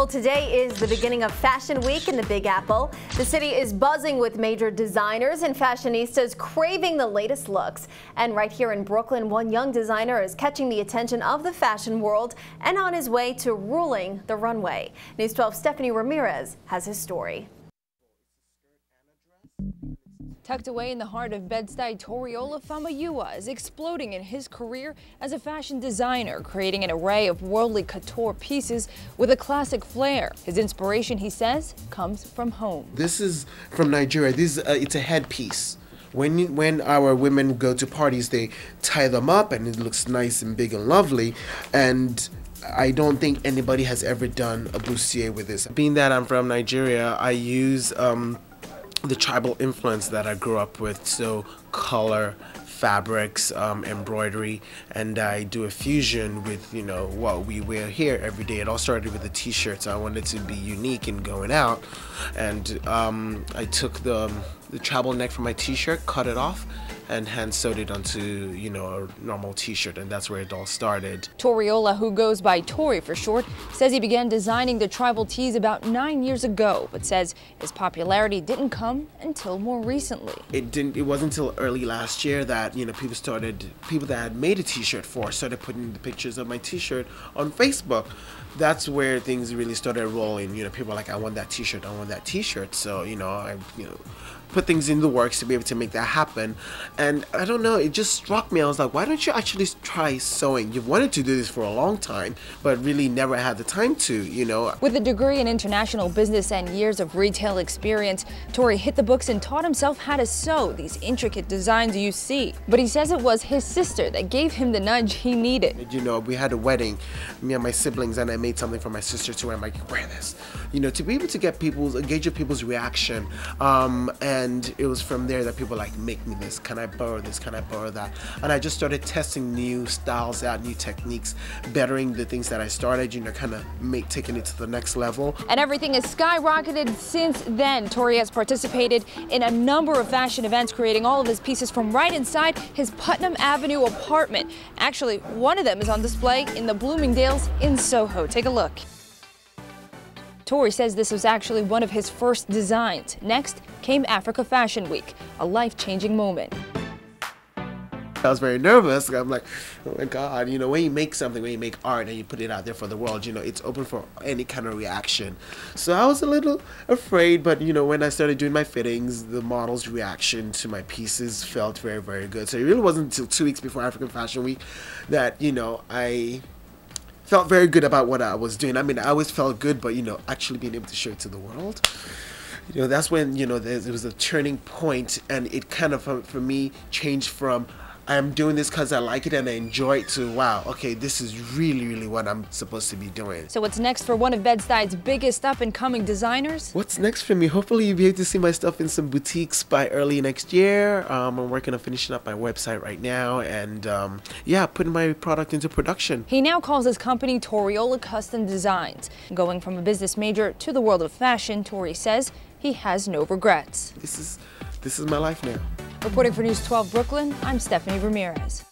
Well, today is the beginning of Fashion Week in the Big Apple. The city is buzzing with major designers and fashionistas craving the latest looks. And right here in Brooklyn, one young designer is catching the attention of the fashion world and on his way to ruling the runway. News 12's Stephanie Ramirez has his story. Tucked away in the heart of Bed-Stuy, Toriola Famayua is exploding in his career as a fashion designer, creating an array of worldly couture pieces with a classic flair. His inspiration, he says, comes from home. This is from Nigeria. It's a headpiece. When our women go to parties, they tie them up and it looks nice and big and lovely. And I don't think anybody has ever done a bustier with this. Being that I'm from Nigeria, I use the tribal influence that I grew up with, so color, fabrics, embroidery, and I do a fusion with, you know, what we wear here every day. It all started with the t-shirts. I wanted to be unique in going out, and I took the tribal neck from my t-shirt, cut it off, and hand sewed it onto, you know, a normal t-shirt, and that's where it all started. Toriola, who goes by Tori for short, says he began designing the tribal tees about 9 years ago, but says his popularity didn't come until more recently. It wasn't until early last year that, you know, people that had made a t-shirt started putting the pictures of my t-shirt on Facebook. That's where things really started rolling. You know, people are like, I want that t-shirt, I want that t-shirt. So, you know, I put things in the works to be able to make that happen. And I don't know, it just struck me. I was like, why don't you actually try sewing? You've wanted to do this for a long time, but really never had the time to, you know. With a degree in international business and years of retail experience, Tori hit the books and taught himself how to sew these intricate designs you see. But he says it was his sister that gave him the nudge he needed. You know, we had a wedding, me and my siblings, and I made something for my sister to wear. I'm like, wear this. You know, to be able to get gauge people's reaction. And it was from there that people were like, make me this, can I borrow this, can I borrow that? And I just started testing new styles out, new techniques, bettering the things that I started, you know, kind of taking it to the next level. And everything has skyrocketed since then. Tori has participated in a number of fashion events, creating all of his pieces from right inside his Putnam Avenue apartment. Actually, one of them is on display in the Bloomingdale's in Soho. Take a look. Tori says this was actually one of his first designs. Next came Africa Fashion Week, a life-changing moment. I was very nervous. I'm like, oh my God, you know, when you make something, when you make art and you put it out there for the world, you know, it's open for any kind of reaction. So I was a little afraid, but, you know, when I started doing my fittings, the model's reaction to my pieces felt very, very good. So it really wasn't until 2 weeks before African Fashion Week that, you know, I felt very good about what I was doing. I mean, I always felt good, but, you know, actually being able to show it to the world, you know, that's when, you know, it was a turning point, and it kind of, for me, changed from I'm doing this because I like it and I enjoy it to, wow, okay, this is really, really what I'm supposed to be doing. So what's next for one of Bed-Stuy's biggest up-and-coming designers? What's next for me? Hopefully you'll be able to see my stuff in some boutiques by early next year. I'm working on finishing up my website right now and, yeah, putting my product into production. He now calls his company Toriola Custom Designs. Going from a business major to the world of fashion, Tori says he has no regrets. This is my life now. Reporting for News 12 Brooklyn, I'm Stephanie Ramirez.